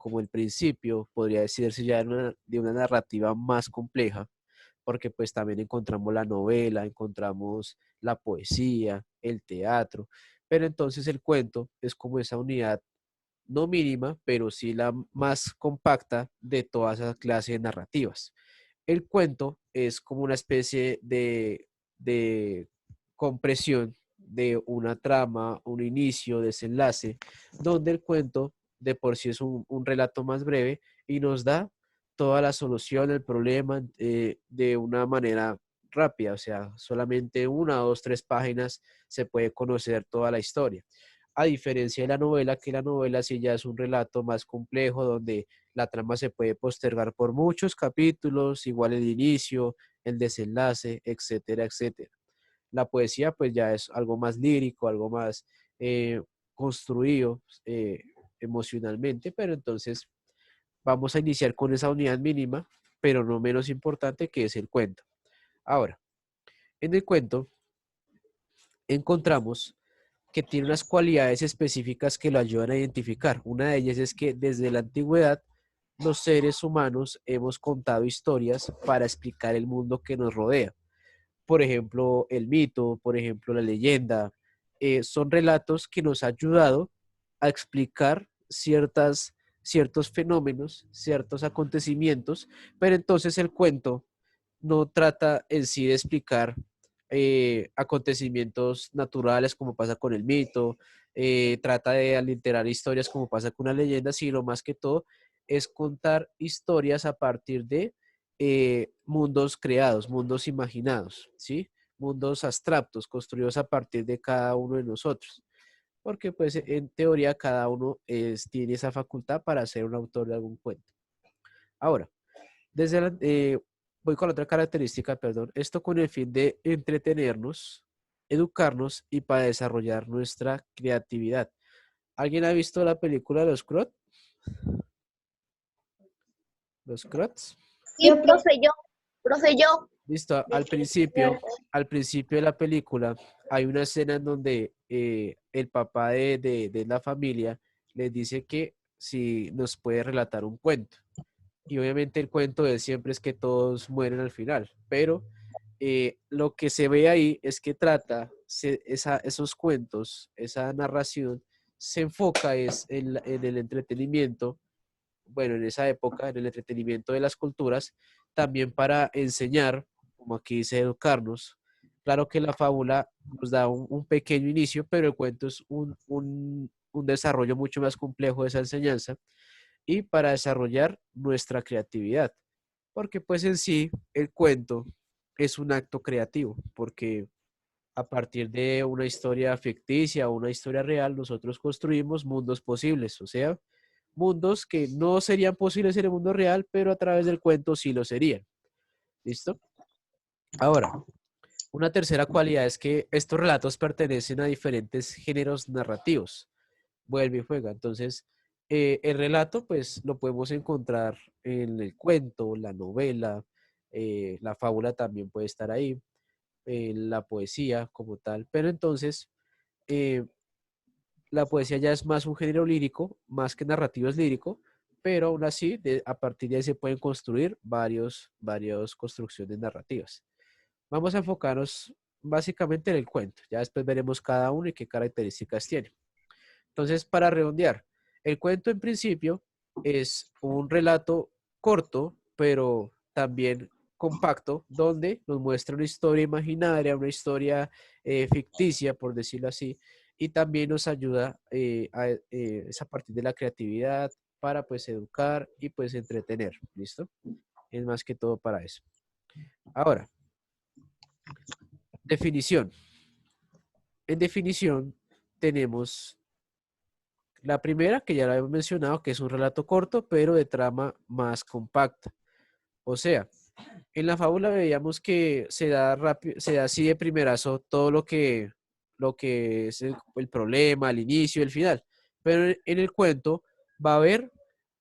como el principio, podría decirse ya de una narrativa más compleja, porque pues también encontramos la novela, encontramos la poesía, el teatro, pero entonces el cuento es como esa unidad no mínima, pero sí la más compacta de todas esas clases de narrativas. El cuento es como una especie de compresión de una trama, un inicio, desenlace, donde el cuento de por sí es un relato más breve y nos da toda la solución del problema de una manera rápida, o sea, solamente una, dos, tres páginas se puede conocer toda la historia. A diferencia de la novela, que la novela sí ya es un relato más complejo, donde la trama se puede postergar por muchos capítulos, igual el inicio, el desenlace, etcétera, etcétera. La poesía pues ya es algo más lírico, algo más construido emocionalmente, pero entonces vamos a iniciar con esa unidad mínima, pero no menos importante, que es el cuento. Ahora, en el cuento encontramos que tiene unas cualidades específicas que lo ayudan a identificar. Una de ellas es que desde la antigüedad los seres humanos hemos contado historias para explicar el mundo que nos rodea. Por ejemplo, el mito, por ejemplo, la leyenda, son relatos que nos han ayudado a explicar ciertos fenómenos, ciertos acontecimientos, pero entonces el cuento no trata en sí de explicar acontecimientos naturales como pasa con el mito, trata de aliterar historias como pasa con una leyenda, sino más que todo es contar historias a partir de mundos creados, mundos imaginados, ¿sí? Mundos abstractos, construidos a partir de cada uno de nosotros. Porque pues en teoría cada uno tiene esa facultad para ser un autor de algún cuento. Ahora, voy con la otra característica, perdón, esto con el fin de entretenernos, educarnos y para desarrollar nuestra creatividad. ¿Alguien ha visto la película Los Crots? Sí, profe, yo. Listo, al principio de la película hay una escena en donde el papá de la familia les dice que si nos puede relatar un cuento. Y obviamente el cuento de siempre es que todos mueren al final, pero lo que se ve ahí es que esos cuentos, esa narración, se enfoca en el entretenimiento, bueno, en esa época, en el entretenimiento de las culturas, también para enseñar, como aquí dice, educarnos. Claro que la fábula nos da un pequeño inicio, pero el cuento es un desarrollo mucho más complejo de esa enseñanza y para desarrollar nuestra creatividad, porque pues en sí el cuento es un acto creativo, porque a partir de una historia ficticia o una historia real, nosotros construimos mundos posibles, o sea, mundos que no serían posibles en el mundo real, pero a través del cuento sí lo serían. ¿Listo? Ahora, una tercera cualidad es que estos relatos pertenecen a diferentes géneros narrativos. Vuelve y juega. Entonces, el relato, pues, lo podemos encontrar en el cuento, la novela, la fábula también puede estar ahí, la poesía como tal. Pero entonces, eh, la poesía ya es más un género lírico, más que narrativo es lírico, pero aún así, a partir de ahí se pueden construir varias construcciones narrativas. Vamos a enfocarnos básicamente en el cuento. Ya después veremos cada uno y qué características tiene. Entonces, para redondear, el cuento en principio es un relato corto, pero también compacto, donde nos muestra una historia imaginaria, una historia ficticia, por decirlo así, y también nos ayuda es a partir de la creatividad para pues educar y pues entretener, ¿listo? Es más que todo para eso. Ahora, definición. En definición tenemos la primera, que ya la hemos mencionado, que es un relato corto, pero de trama más compacta. O sea, en la fábula veíamos que se da rápido, se da así de primerazo todo lo que es el problema, el inicio, el final. Pero en el cuento va a haber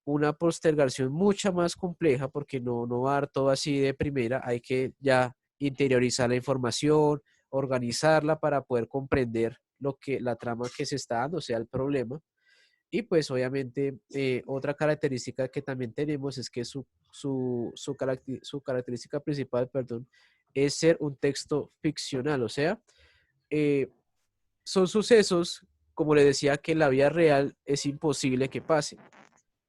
una postergación mucha más compleja porque no va a dar todo así de primera. Hay que ya interiorizar la información, organizarla para poder comprender la trama que se está dando, o sea, el problema Y pues obviamente otra característica que también tenemos es que su característica principal, perdón, es ser un texto ficcional, o sea, eh, son sucesos, como le decía, que en la vida real es imposible que pasen,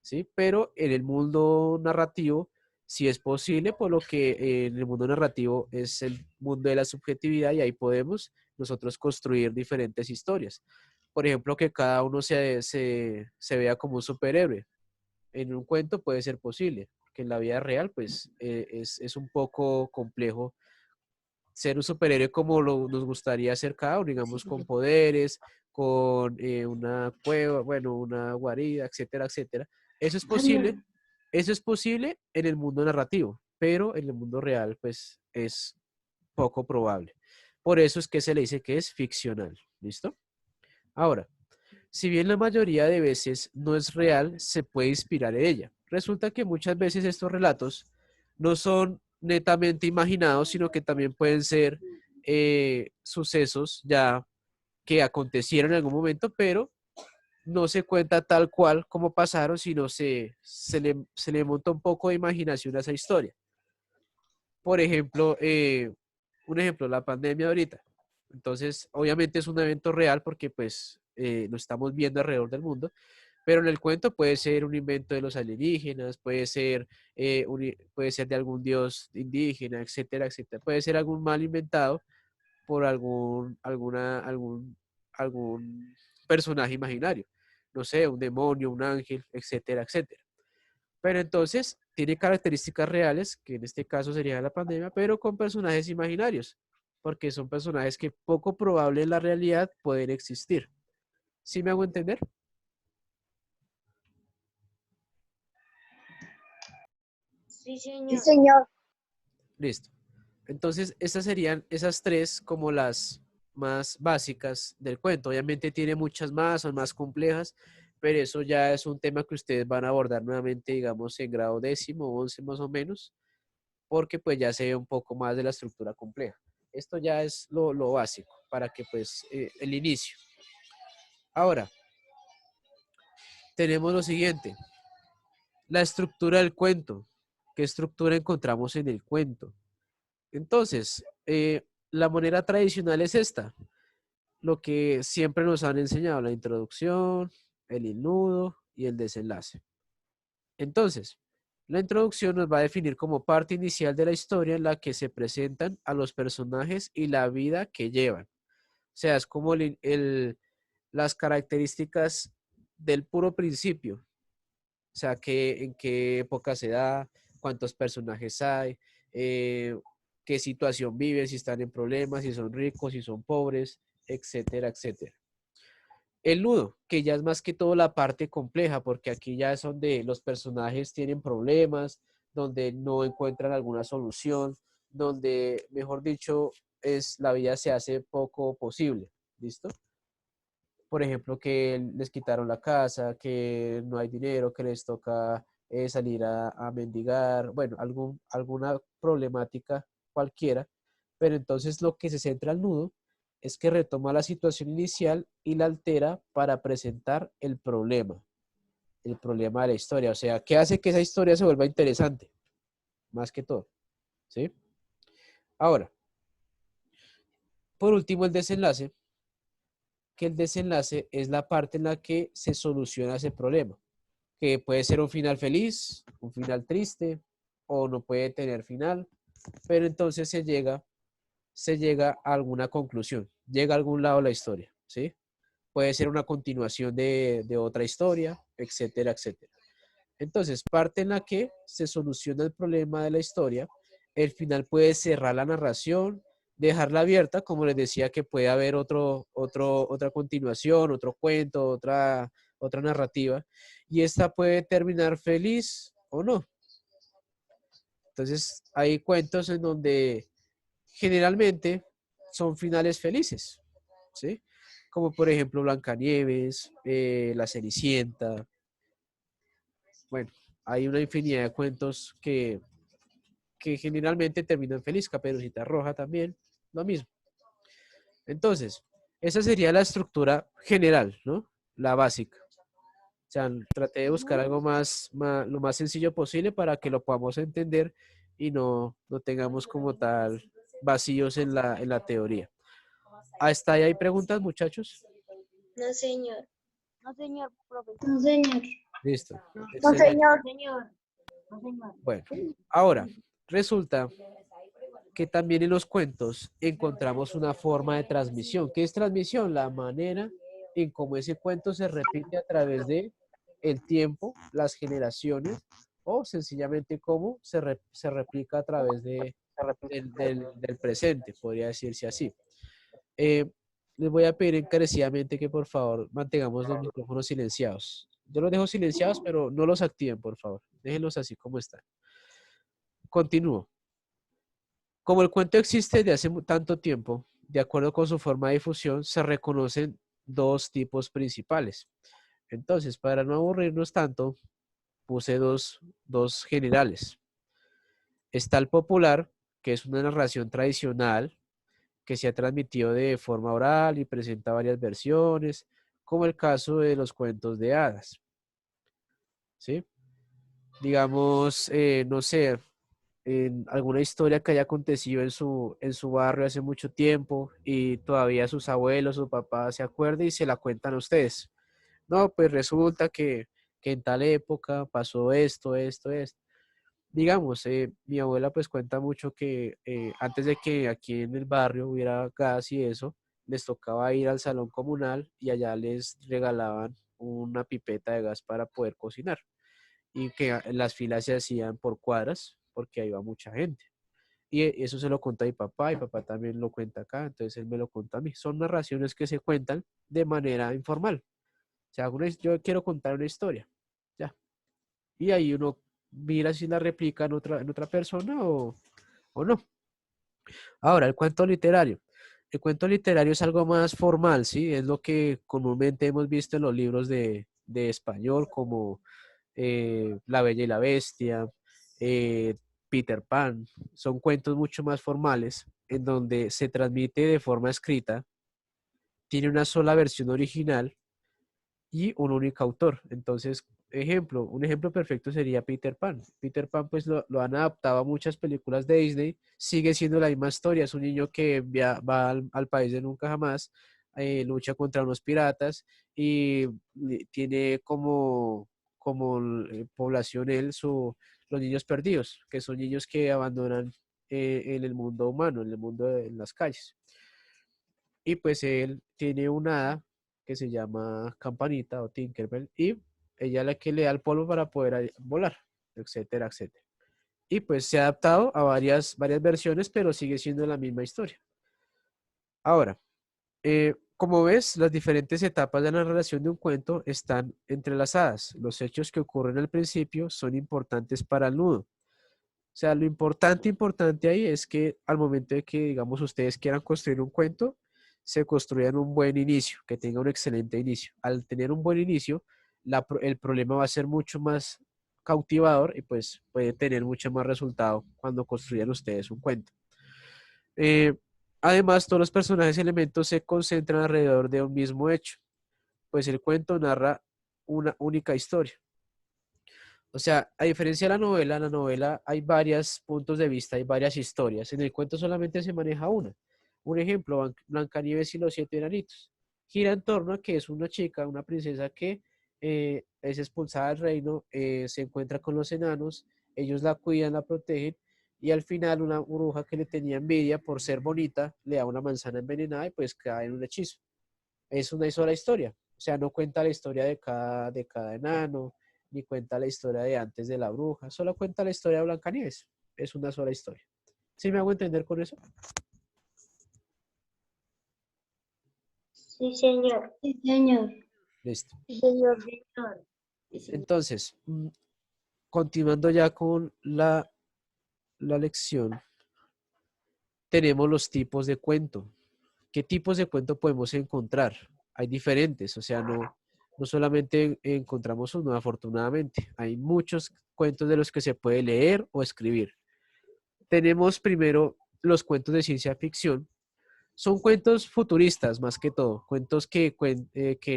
¿sí? Pero en el mundo narrativo sí es posible, por lo que en el mundo narrativo es el mundo de la subjetividad y ahí podemos nosotros construir diferentes historias. Por ejemplo, que cada uno se vea como un superhéroe. En un cuento puede ser posible, que en la vida real pues es un poco complejo ser un superhéroe como nos gustaría ser cada uno, digamos, con poderes, con una cueva, bueno, una guarida, etcétera, etcétera. Eso es posible en el mundo narrativo, pero en el mundo real, pues, es poco probable. Por eso es que se le dice que es ficcional, ¿listo? Ahora, si bien la mayoría de veces no es real, se puede inspirar en ella. Resulta que muchas veces estos relatos no son netamente imaginados, sino que también pueden ser sucesos ya que acontecieron en algún momento, pero no se cuenta tal cual como pasaron, sino se le monta un poco de imaginación a esa historia. Por ejemplo, un ejemplo, la pandemia ahorita. Entonces, obviamente es un evento real porque pues lo estamos viendo alrededor del mundo, pero en el cuento puede ser un invento de los alienígenas, puede ser de algún dios indígena, etcétera, etcétera. Puede ser algún mal inventado por algún personaje imaginario. No sé, un demonio, un ángel, etcétera, etcétera. Pero entonces tiene características reales, que en este caso sería la pandemia, pero con personajes imaginarios, porque son personajes que poco probable en la realidad pueden existir. ¿Sí me hago entender? Sí, Sí, señor. Listo. Entonces, estas serían esas tres como las más básicas del cuento. Obviamente tiene muchas más, son más complejas, pero eso ya es un tema que ustedes van a abordar nuevamente, digamos, en grado 10º o 11 más o menos, porque pues ya se ve un poco más de la estructura compleja. Esto ya es lo básico para que pues el inicio. Ahora, tenemos lo siguiente, la estructura del cuento. ¿Qué estructura encontramos en el cuento? Entonces, la manera tradicional es esta, lo que siempre nos han enseñado, la introducción, el nudo y el desenlace. Entonces, la introducción nos va a definir como parte inicial de la historia en la que se presentan a los personajes y la vida que llevan. O sea, es como las características del puro principio. O sea, en qué época se da, cuántos personajes hay, eh, qué situación viven, si están en problemas, si son ricos, si son pobres, etcétera, etcétera. El nudo, que ya es más que todo la parte compleja, porque aquí ya es donde los personajes tienen problemas, donde no encuentran alguna solución, donde, mejor dicho, la vida se hace poco posible. ¿Listo? Por ejemplo, que les quitaron la casa, que no hay dinero, que les toca salir a mendigar, bueno, alguna problemática cualquiera, pero entonces lo que se centra al nudo es que retoma la situación inicial y la altera para presentar el problema de la historia, o sea, ¿qué hace que esa historia se vuelva interesante? Más que todo, ¿sí? Ahora, por último, el desenlace, que el desenlace es la parte en la que se soluciona ese problema, que puede ser un final feliz, un final triste, o no puede tener final, pero entonces se llega a alguna conclusión, llega a algún lado la historia, ¿sí? Puede ser una continuación de otra historia, etcétera, etcétera. Entonces, parte en la que se soluciona el problema de la historia, el final puede cerrar la narración, dejarla abierta, como les decía, que puede haber otra continuación, otro cuento, otra narrativa, y esta puede terminar feliz o no. Entonces, hay cuentos en donde generalmente son finales felices, ¿sí? Como por ejemplo Blancanieves, La Cenicienta. Bueno, hay una infinidad de cuentos que generalmente terminan feliz. Caperucita Roja también, lo mismo. Entonces, esa sería la estructura general, ¿no? La básica. O sea, traté de buscar algo lo más sencillo posible para que lo podamos entender y no tengamos como tal vacíos en la teoría. ¿Hasta ahí hay preguntas, muchachos? No, señor. No, señor, profesor. No, señor. Listo. No, Excelente. señor. Señor. No, señor. Bueno, ahora, resulta que también en los cuentos encontramos una forma de transmisión. ¿Qué es transmisión? La manera en cómo ese cuento se repite a través de el tiempo, las generaciones, o sencillamente cómo se replica a través del presente, podría decirse así. Eh, Les voy a pedir encarecidamente que por favor mantengamos los micrófonos silenciados. Yo los dejo silenciados, pero no los activen, por favor. Déjenlos así como están. Continúo. Como el cuento existe desde hace tanto tiempo, de acuerdo con su forma de difusión, se reconocen dos tipos principales. Entonces, para no aburrirnos tanto, puse dos generales. Está el popular, que es una narración tradicional que se ha transmitido de forma oral y presenta varias versiones, como el caso de los cuentos de hadas. ¿Sí? Digamos, no sé, en alguna historia que haya acontecido en su barrio hace mucho tiempo y todavía sus abuelos, su papá se acuerdan y se la cuentan a ustedes. No, pues resulta que en tal época pasó esto. Digamos, mi abuela pues cuenta mucho que antes de que aquí en el barrio hubiera gas y eso, les tocaba ir al salón comunal y allá les regalaban una pipeta de gas para poder cocinar y que las filas se hacían por cuadras porque ahí va mucha gente. Y eso se lo cuenta a mi papá también lo cuenta acá, entonces él me lo cuenta a mí. Son narraciones que se cuentan de manera informal. O sea, yo quiero contar una historia, ya. Y ahí uno mira si la replica en otra persona o no. Ahora, el cuento literario. El cuento literario es algo más formal, ¿sí? Es lo que comúnmente hemos visto en los libros de español, como La Bella y la Bestia, eh, Peter Pan. Son cuentos mucho más formales, en donde se transmite de forma escrita, tiene una sola versión original y un único autor. Entonces, un ejemplo perfecto sería Peter Pan. Peter Pan, pues lo han adaptado a muchas películas de Disney, sigue siendo la misma historia, es un niño que va al país de nunca jamás, lucha contra unos piratas y tiene como población los niños perdidos, que son niños que abandonan en el mundo humano, en el mundo en las calles. Y pues él tiene una hada que se llama Campanita o Tinkerbell y ella es la que le da el polvo para poder volar, etcétera, etcétera. Y pues se ha adaptado a varias versiones, pero sigue siendo la misma historia. Ahora, como ves, las diferentes etapas de la relación de un cuento están entrelazadas. Los hechos que ocurren al principio son importantes para el nudo. O sea, lo importante ahí es que al momento de que, digamos, ustedes quieran construir un cuento, se construyan un buen inicio, que tenga un excelente inicio. Al tener un buen inicio, el problema va a ser mucho más cautivador y pues puede tener mucho más resultado cuando construyan ustedes un cuento. Eh, Además, todos los personajes y elementos se concentran alrededor de un mismo hecho, pues el cuento narra una única historia. O sea, a diferencia de en la novela hay varios puntos de vista, hay varias historias. En el cuento solamente se maneja una. Un ejemplo, Blancanieves y los siete enanitos. Gira en torno a que es una chica, una princesa que es expulsada del reino, se encuentra con los enanos, ellos la cuidan, la protegen, y al final una bruja que le tenía envidia por ser bonita le da una manzana envenenada y pues cae en un hechizo. Es una sola historia. O sea, no cuenta la historia de cada enano, ni cuenta la historia de antes de la bruja, solo cuenta la historia de Blancanieves. Es una sola historia. ¿Sí me hago entender con eso? Sí, señor. Sí, señor. Listo. Sí, señor. Señor. Entonces, continuando ya con la lección, tenemos los tipos de cuento. ¿Qué tipos de cuento podemos encontrar? Hay diferentes, o sea, no solamente encontramos uno, afortunadamente. Hay muchos cuentos de los que se puede leer o escribir. Tenemos primero los cuentos de ciencia ficción, son cuentos futuristas más que todo, cuentos que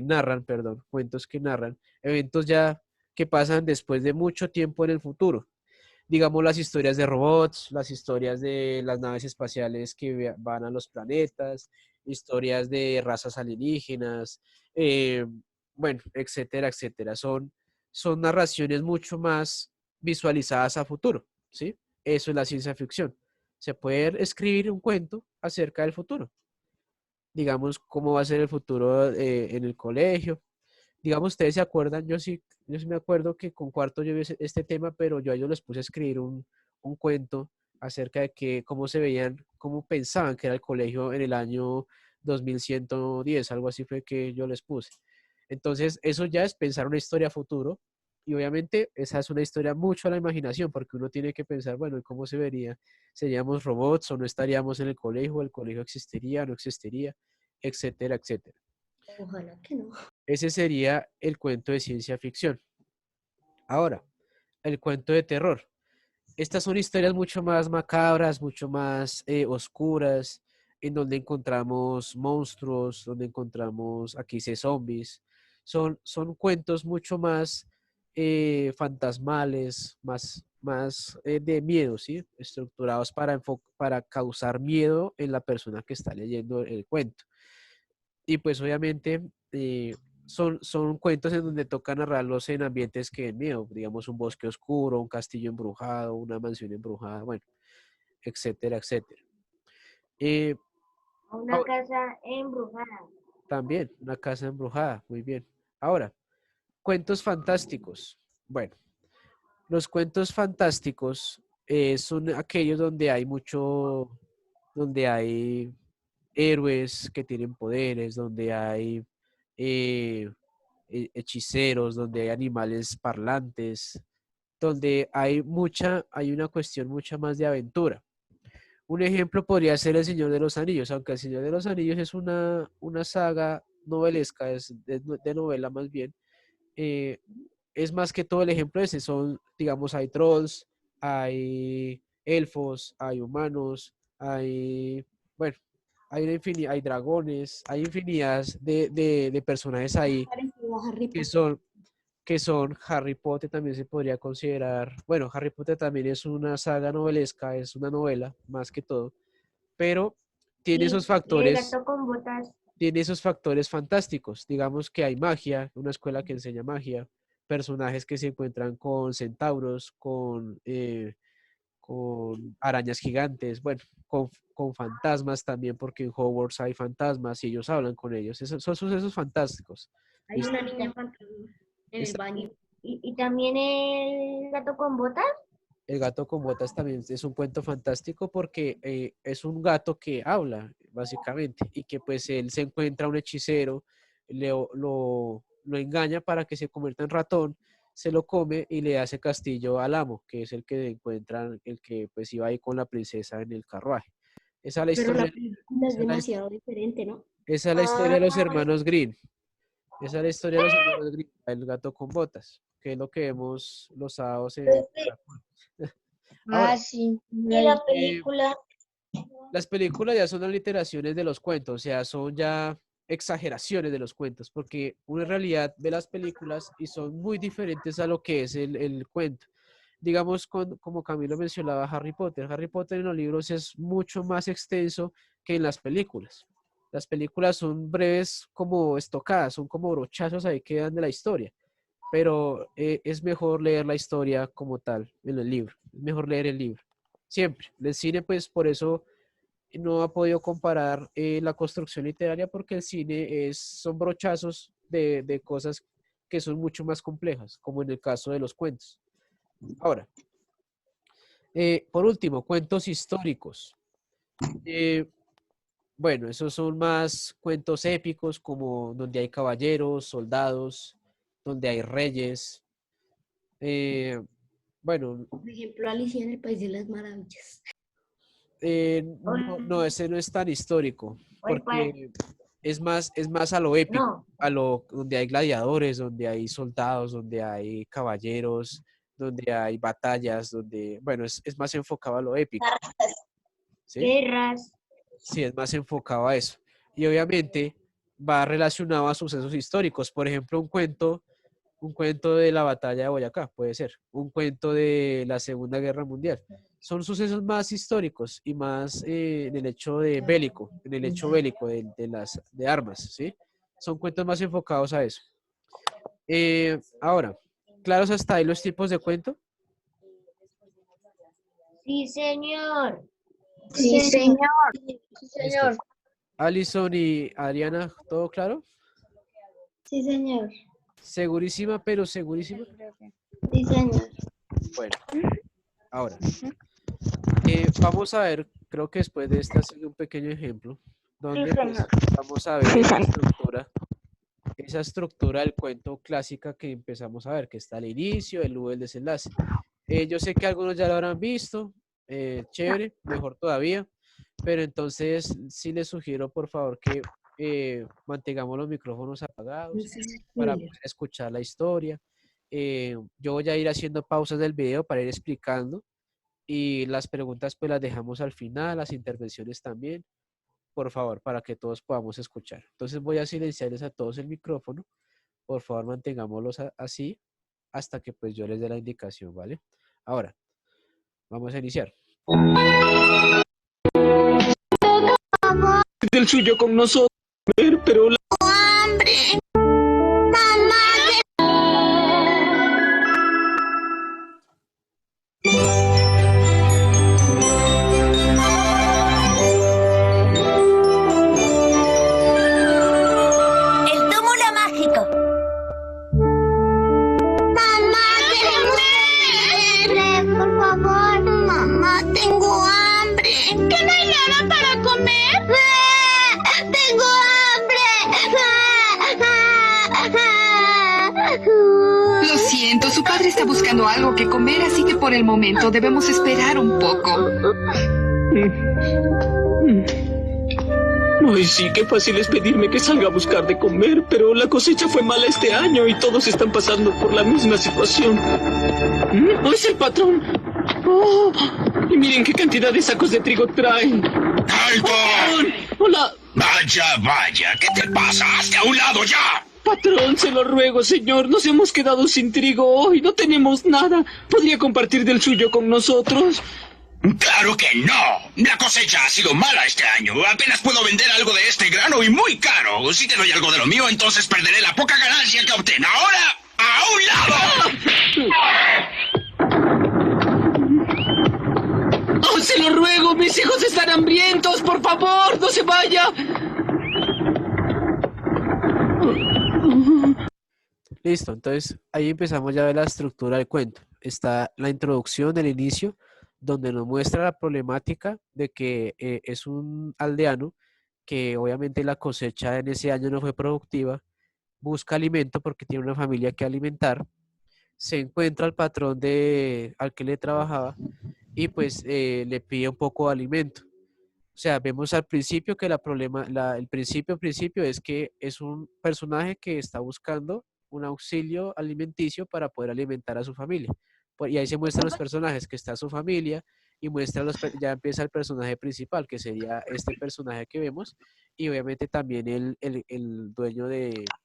narran, perdón, cuentos que narran eventos ya que pasan después de mucho tiempo en el futuro. Digamos las historias de robots, las historias de las naves espaciales que van a los planetas, historias de razas alienígenas, eh, bueno, etcétera, etcétera. Son narraciones mucho más visualizadas a futuro, ¿sí? Eso es la ciencia ficción. Se puede escribir un cuento acerca del futuro. Digamos, cómo va a ser el futuro en el colegio. Digamos, ustedes se acuerdan, yo sí me acuerdo que con cuarto yo vi este tema, pero yo a ellos les puse a escribir un cuento acerca de que cómo se veían, cómo pensaban que era el colegio en el año 2110, algo así fue que yo les puse. Entonces, eso ya es pensar una historia a futuro y obviamente esa es una historia mucho a la imaginación porque uno tiene que pensar, bueno, ¿y cómo se vería? ¿Seríamos robots o no estaríamos en el colegio existiría, no existiría, etcétera, etcétera? Ojalá que no. Ese sería el cuento de ciencia ficción. Ahora, el cuento de terror. Estas son historias mucho más macabras, mucho más oscuras, en donde encontramos monstruos, donde encontramos, aquí dice zombies. Son cuentos mucho más fantasmales, más de miedo, ¿sí? Estructurados para causar miedo en la persona que está leyendo el cuento. Y pues obviamente son cuentos en donde toca narrarlos en ambientes que den miedo, digamos un bosque oscuro, un castillo embrujado, una mansión embrujada, bueno, etcétera, etcétera. Eh, Una ahora, casa embrujada. también una casa embrujada, muy bien. Ahora, cuentos fantásticos. Bueno, los cuentos fantásticos son aquellos donde hay héroes que tienen poderes, donde hay eh, hechiceros, donde hay animales parlantes, donde hay una cuestión mucha más de aventura. Un ejemplo podría ser El Señor de los Anillos, aunque El Señor de los Anillos es una saga novelesca, es de novela más bien, eh, es más que todo el ejemplo ese, digamos, hay trolls, hay elfos, hay humanos, bueno, hay dragones, hay infinidad de personajes ahí Parecido a Harry que Potter. son, que son Harry Potter también se podría considerar, bueno, Harry Potter también es una saga novelesca, es una novela más que todo, pero tiene Y esos el factores, gato con botas. tiene esos factores fantásticos. Digamos que hay magia, una escuela que enseña magia, personajes que se encuentran con centauros, con arañas gigantes, bueno, con fantasmas también, porque en Hogwarts hay fantasmas y ellos hablan con ellos. Son sucesos fantásticos. Hay ¿Listo? una niña fantasma en el Está- baño. Y también el gato con botas. El gato con botas también es un cuento fantástico porque es un gato que habla, básicamente, y que pues él se encuentra un hechicero, lo engaña para que se convierta en ratón, se lo come y le hace castillo al amo, que es el que encuentran, el que pues iba ahí con la princesa en el carruaje. Esa es la Pero la historia, película es esa es la, his- demasiado diferente, ¿no? esa es la historia Ah, de los hermanos Green. Esa es la historia de los hermanos Green, el gato con botas, que es lo que vemos los sábados en Caracol. Ahora, Sí. y la eh, película. las películas ya son aliteraciones de los cuentos, o sea, son ya exageraciones de los cuentos, porque uno en realidad ve las películas y son muy diferentes a lo que es el cuento. Digamos, como Camilo mencionaba, Harry Potter. Harry Potter en los libros es mucho más extenso que en las películas. Las películas son breves como estocadas, son como brochazos ahí que dan de la historia, pero es mejor leer la historia como tal en el libro, es mejor leer el libro. Siempre. El cine, pues por eso no ha podido comparar la construcción literaria porque el cine son brochazos de cosas que son mucho más complejas, como en el caso de los cuentos. Ahora, por último, cuentos históricos. Eh, bueno, esos son más cuentos épicos, como donde hay caballeros, soldados, donde hay reyes. Eh, bueno, Por ejemplo, Alicia en el País de las Maravillas. no, ese no es tan histórico, Cuál. porque es más a lo épico, No, donde hay gladiadores, donde hay soldados, donde hay caballeros, donde hay batallas, bueno, es más enfocado a lo épico, ¿sí? guerras. Sí, es más enfocado a eso. Y obviamente va relacionado a sucesos históricos. Por ejemplo, un cuento de la batalla de Boyacá, puede ser. Un cuento de la Segunda Guerra Mundial. Son sucesos más históricos y más en el hecho de bélico, en el hecho bélico de armas, ¿sí? Son cuentos más enfocados a eso. Ahora, ¿claros hasta ahí los tipos de cuento? Sí, señor. Sí, señor. Listo. Alison y Adriana, ¿todo claro? Sí, señor. Segurísima, pero segurísima. Sí, señor. Bueno, ahora, vamos a ver, creo que después de este hacer un pequeño ejemplo, donde pues, vamos a ver esa estructura del cuento clásica que empezamos a ver, que está al inicio, el nudo, el desenlace. Yo sé que algunos ya lo habrán visto, chévere, mejor todavía, pero entonces sí les sugiero por favor que mantengamos los micrófonos apagados para poder escuchar la historia. Yo voy a ir haciendo pausas del video para ir explicando y las preguntas pues las dejamos al final, las intervenciones también, por favor, para que todos podamos escuchar. Entonces voy a silenciarles a todos el micrófono, por favor mantengámoslos así hasta que pues yo les dé la indicación, ¿vale? Ahora, vamos a iniciar. Del suyo con nosotros, pero El túmulo mágico. Mamá, por favor. Mamá, tengo hambre. ¿Que no hay nada para comer? ¡Tengo hambre! Lo siento, su padre está buscando algo que comer, así que por el momento debemos esperar un poco. Ay, sí, qué fácil es pedirme que salga a buscar de comer, pero la cosecha fue mala este año y todos están pasando por la misma situación. ¡Oh, es el patrón! ¡Oh! Y miren qué cantidad de sacos de trigo traen. ¡Alto! ¡Patrón! ¡Hola! Vaya, vaya, ¿qué te pasa? ¡Hazte a un lado ya! Patrón, se lo ruego, señor. Nos hemos quedado sin trigo hoy. No tenemos nada. ¿Podría compartir del suyo con nosotros? ¡Claro que no! La cosecha ha sido mala este año. Apenas puedo vender algo de este grano y muy caro. Si te doy algo de lo mío, entonces perderé la poca ganancia que obtengo. ¡Ahora, a un lado! ¡Oh, se lo ruego! ¡Mis hijos están hambrientos! ¡Por favor, no se vaya! Listo, entonces ahí empezamos ya a ver la estructura del cuento. Está la introducción, el inicio, donde nos muestra la problemática de que es un aldeano que obviamente la cosecha en ese año no fue productiva, busca alimento porque tiene una familia que alimentar, se encuentra al patrón al que le trabajaba y pues le pide un poco de alimento. O sea, vemos al principio que el principio es que es un personaje que está buscando un auxilio alimenticio para poder alimentar a su familia. Y ahí se muestran los personajes, que está su familia, y ya empieza el personaje principal, que sería este personaje que vemos, y obviamente también el dueño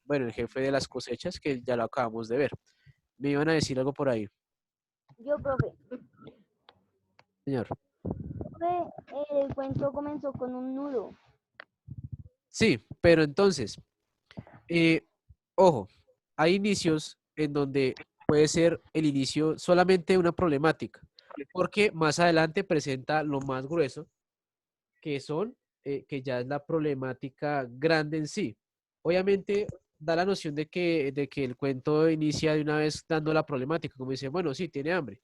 bueno, el jefe de las cosechas, que ya lo acabamos de ver. Me iban a decir algo por ahí, Yo, profe. señor. El cuento comenzó con un nudo. Sí, pero entonces, ojo, hay inicios en donde puede ser el inicio solamente de una problemática, porque más adelante presenta lo más grueso, que ya es la problemática grande en sí. Obviamente da la noción de que el cuento inicia de una vez dando la problemática, como dice, bueno, sí, tiene hambre,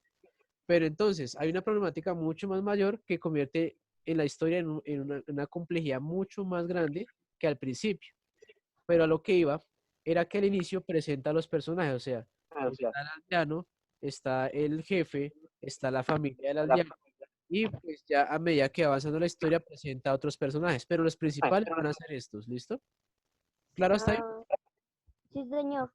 pero entonces hay una problemática mucho más mayor que convierte en la historia en una complejidad mucho más grande que al principio. Pero a lo que iba era que al inicio presenta a los personajes, o sea, está el aldeano, está el jefe, está la familia del aldeano, y pues ya a medida que va avanzando la historia presenta a otros personajes, pero los principales van a ser estos, ¿listo? ¿Claro hasta ahí? Sí, señor.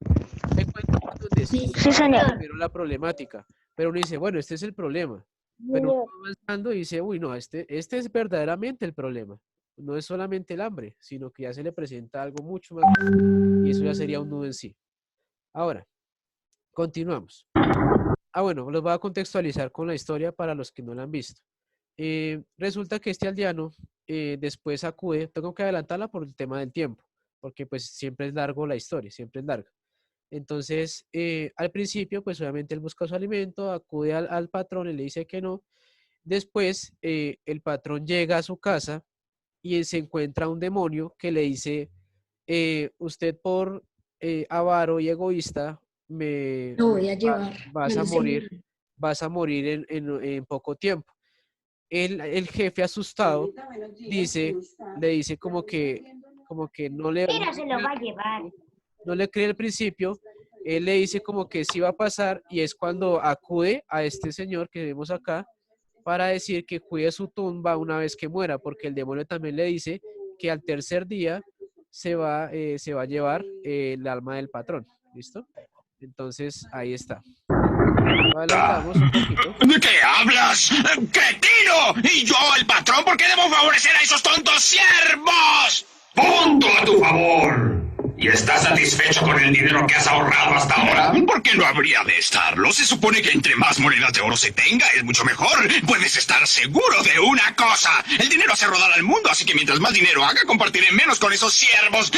Hay cuentos donde sí, Sí, señor. pero la problemática, pero uno dice, bueno, este es el problema, pero uno va avanzando y dice, uy, no, este es verdaderamente el problema. no es solamente el hambre, sino que ya se le presenta algo mucho más grande, y eso ya sería un nudo en sí. Ahora, continuamos. Bueno, los voy a contextualizar con la historia para los que no la han visto. Resulta que este aldeano después acude, tengo que adelantarla por el tema del tiempo, porque pues siempre es largo la historia, siempre es larga. Entonces, al principio, pues obviamente él busca su alimento, acude al patrón y le dice que no. Después, el patrón llega a su casa y se encuentra un demonio que le dice, usted por avaro y egoísta, Lo voy a llevar. vas Me a lo morir, sé. vas a morir en poco tiempo. El jefe asustado le dice como que no le, Pero se lo va a llevar. no le cree al principio. Él le dice como que sí va a pasar, y es cuando acude a este señor que vemos acá para decir que cuide su tumba una vez que muera, porque el demonio también le dice que al tercer día se va a llevar el alma del patrón. ¿Listo? Entonces, ahí está. Lo adelantamos un poquito. ¿De qué hablas? ¡Cretino! ¿Y yo, el patrón, por qué debo favorecer a esos tontos siervos? ¡Punto a tu favor! ¿Y estás satisfecho con el dinero que has ahorrado hasta ahora? ¿Por qué no habría de estarlo? Se supone que entre más monedas de oro se tenga, es mucho mejor. Puedes estar seguro de una cosa. El dinero hace rodar al mundo, así que mientras más dinero haga, compartiré menos con esos siervos.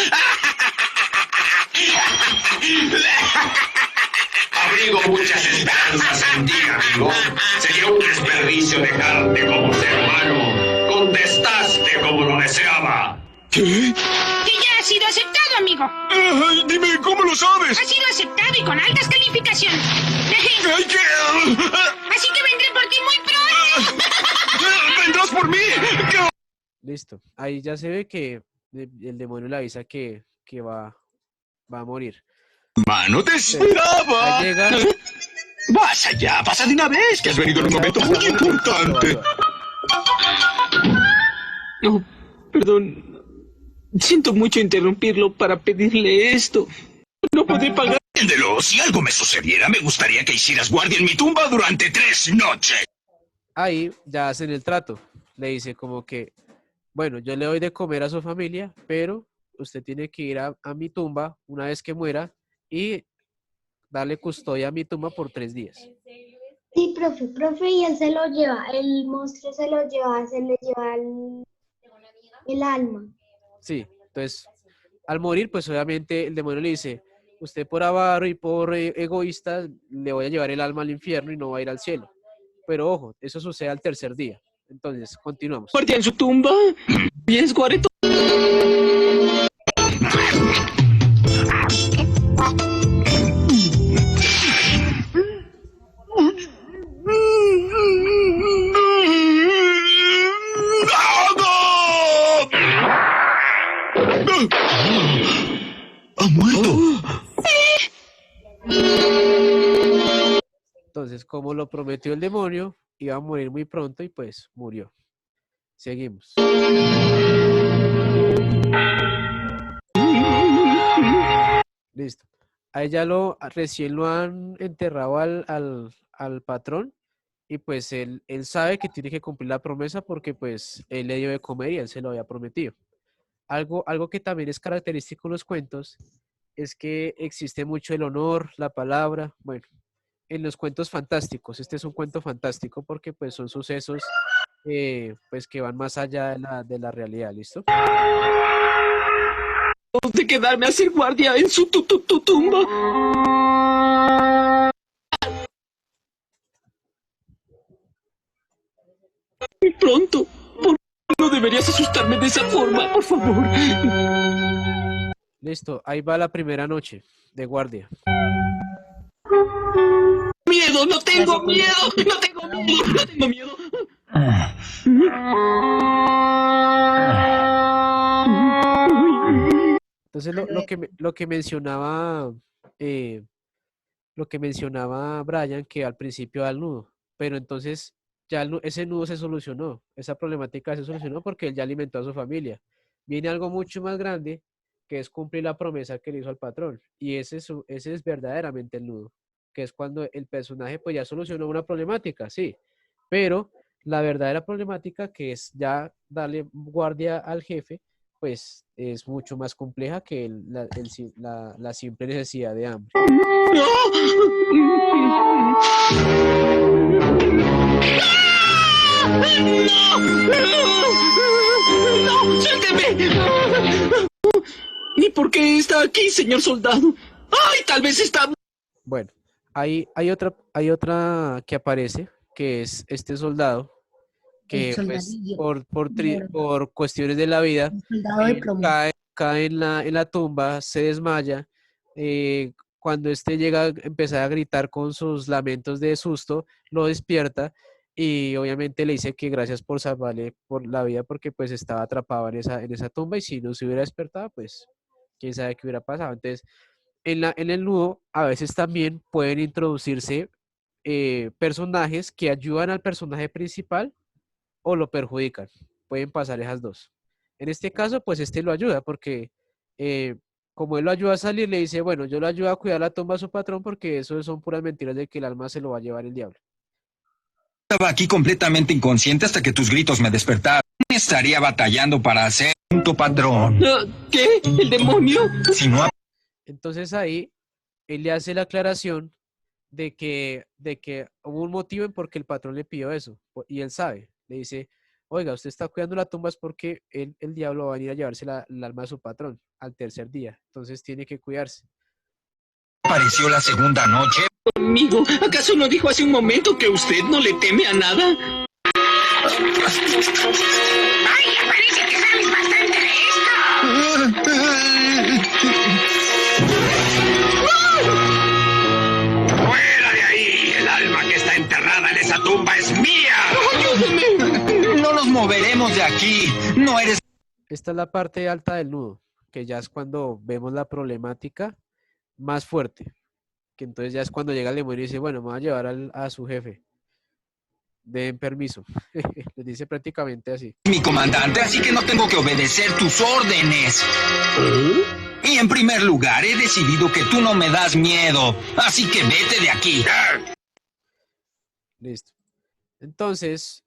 Abrigo muchas esperanzas en ti, amigo. Sería un desperdicio dejarte como ser humano. Contestaste como lo deseaba. ¿Qué? Que ya ha sido aceptado, amigo. Ay, dime, ¿cómo lo sabes? Ha sido aceptado y con altas calificaciones. Ay, ¿qué? Así que vendré por ti muy pronto. ¿Vendrás por mí? ¿Qué? Listo. Ahí ya se ve que el demonio le avisa que va a morir. Mano, te esperaba. Ahí llega. Vas allá, pasa de una vez, que has venido en un momento muy importante. No, perdón. Siento mucho interrumpirlo para pedirle esto. No podré pagar. Entiéndelo, si algo me sucediera, me gustaría que hicieras guardia en mi tumba durante 3 noches. Ahí ya hacen el trato. Le dice como que, bueno, yo le doy de comer a su familia, pero usted tiene que ir a mi tumba una vez que muera y darle custodia a mi tumba por 3 días. Sí, profe, y él se lo lleva, el monstruo se le lleva el alma. Sí, entonces, al morir, pues obviamente el demonio le dice, usted por avaro y por egoísta le voy a llevar el alma al infierno y no va a ir al cielo. Pero ojo, eso sucede al tercer día. Entonces, continuamos. Guardia en su tumba. Y es guareto. ¡Ha muerto! Entonces, como lo prometió el demonio, iba a morir muy pronto y pues murió. Seguimos. Listo. Ahí ya recién lo han enterrado al patrón, y pues él sabe que tiene que cumplir la promesa porque pues él le dio de comer y él se lo había prometido. Algo que también es característico en los cuentos es que existe mucho el honor, la palabra. Bueno, en los cuentos fantásticos, este es un cuento fantástico porque pues son sucesos pues que van más allá de la realidad, ¿listo? De quedarme a hacer guardia en su tumba. Muy pronto. No deberías asustarme de esa forma, por favor. Listo, ahí va la primera noche de guardia. Miedo, no tengo miedo, no tengo miedo, no tengo miedo. Entonces lo que mencionaba Brian, que al principio da el nudo, pero entonces ya ese nudo se solucionó, esa problemática se solucionó porque él ya alimentó a su familia. Viene algo mucho más grande, que es cumplir la promesa que le hizo al patrón, y ese es verdaderamente el nudo, que es cuando el personaje pues ya solucionó una problemática, sí, pero La verdadera problemática, que es ya darle guardia al jefe, pues es mucho más compleja que la simple necesidad de hambre. ¡No! ¡Suélteme! ¿Y por qué está aquí, señor soldado? ¡Ay, tal vez está... Bueno, hay otra que aparece, que es este soldado, que El pues soldadillo. por cuestiones de la vida El soldado de plomo. cae en la tumba, se desmaya. Cuando este llega a empezar a gritar con sus lamentos de susto, lo despierta y obviamente le dice que gracias por salvarle por la vida porque pues estaba atrapado en esa tumba y si no se hubiera despertado, pues quién sabe qué hubiera pasado. Entonces, en el nudo a veces también pueden introducirse personajes que ayudan al personaje principal o lo perjudican. Pueden pasar esas dos. En este caso, pues este lo ayuda porque eh, como él lo ayuda a salir, le dice, bueno, yo lo ayudo a cuidar la tumba a su patrón porque eso son puras mentiras de que el alma se lo va a llevar el diablo. Estaba aquí completamente inconsciente hasta que tus gritos me despertaron. Estaría batallando para hacer tu patrón. ¿Qué? ¿El demonio? Si no... Entonces ahí él le hace la aclaración de que hubo un motivo en por qué el patrón le pidió eso y él sabe. Le dice, oiga, usted está cuidando la tumba es porque el diablo va a venir a llevarse el alma de su patrón al tercer día. Entonces tiene que cuidarse. Apareció la segunda noche. Amigo, ¿acaso no dijo hace un momento que usted no le teme a nada? Vaya, parece que sabes bastante de ¡Fuera de ahí! El alma que está enterrada en esa tumba es mía. ¡Ayúdeme! No nos moveremos de aquí. No eres... Esta es la parte alta del nudo, que ya es cuando vemos la problemática más fuerte. Que entonces ya es cuando llega el demonio y dice, bueno, me va a llevar a su jefe. Den permiso. Les dice prácticamente así. mi comandante, así que no tengo que obedecer tus órdenes. Y en primer lugar, he decidido que tú no me das miedo. Así que vete de aquí. Listo. Entonces,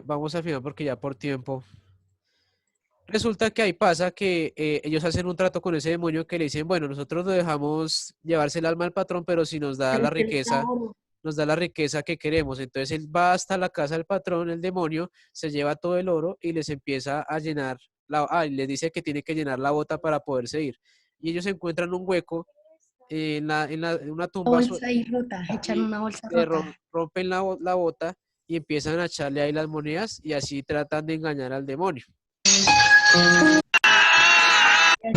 vamos al final porque ya por tiempo. Resulta que ahí pasa que ellos hacen un trato con ese demonio que le dicen, bueno, nosotros lo dejamos llevarse el alma al patrón, pero si nos da la riqueza, nos da la riqueza que queremos. Entonces él va hasta la casa del patrón, el demonio, se lleva todo el oro y les empieza a llenar, y les dice que tiene que llenar la bota para poderse ir. Y ellos encuentran un hueco en una tumba. Bolsa ahí rota, echan una bolsa rota. Rompen la bota y empiezan a echarle ahí las monedas y así tratan de engañar al demonio.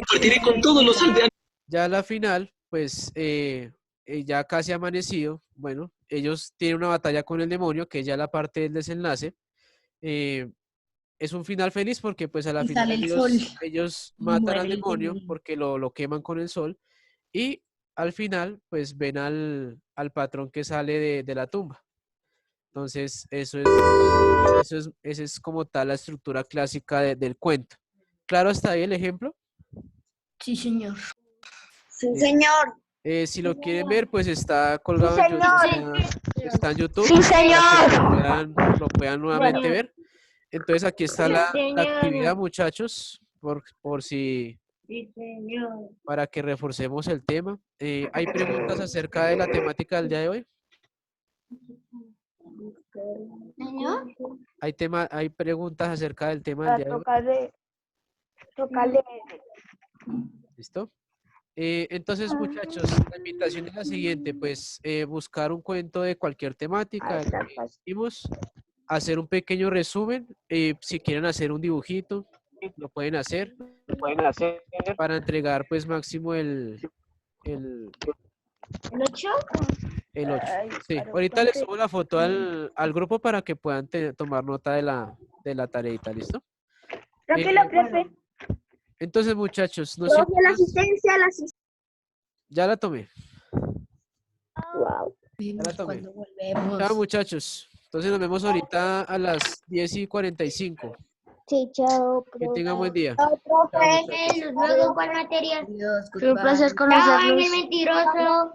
Partiré con todos los aldeanos. Ya a la final, pues ya casi amanecido, bueno, ellos tienen una batalla con el demonio, que es ya la parte del desenlace. Es un final feliz porque pues a la Y final sale el sol. ellos Y matan muere al el demonio demonio. porque lo queman con el sol y al final pues ven al patrón que sale de la tumba. Entonces esa es como tal la estructura clásica del cuento. ¿Claro hasta ahí el ejemplo? Sí, señor. Sí, señor. Si lo quieren ver, pues está colgado Sí, en YouTube. señor. Está en YouTube. Sí, señor. Para que lo puedan nuevamente ver. Entonces aquí está Sí, la señor. actividad, muchachos, por si, Sí, señor. para que reforcemos el tema. ¿Hay preguntas acerca de la temática del día de hoy? ¿Señor? ¿Hay preguntas acerca del tema del día de hoy? Tocarle. ¿Listo? Entonces, muchachos, la invitación es la siguiente, pues buscar un cuento de cualquier temática, de lo que hicimos, hacer un pequeño resumen, si quieren hacer un dibujito, lo pueden hacer, para entregar pues máximo el 8? 8. Sí, ahorita les subo la foto al grupo para que puedan tomar nota de la tareita, ¿listo? Tranquilo, profe. Entonces, muchachos, no Profe, siento la más. asistencia, la asistencia. Ya la tomé. Vemos la tomé. cuando volvemos. Chao, muchachos. Entonces nos vemos ahorita a las 10:45. Sí, chao, Que tengan buen día. Chao, profe. Nos vemos con materia. Adiós, Fue un goodbye. placer Chao, conocerlos. mentiroso.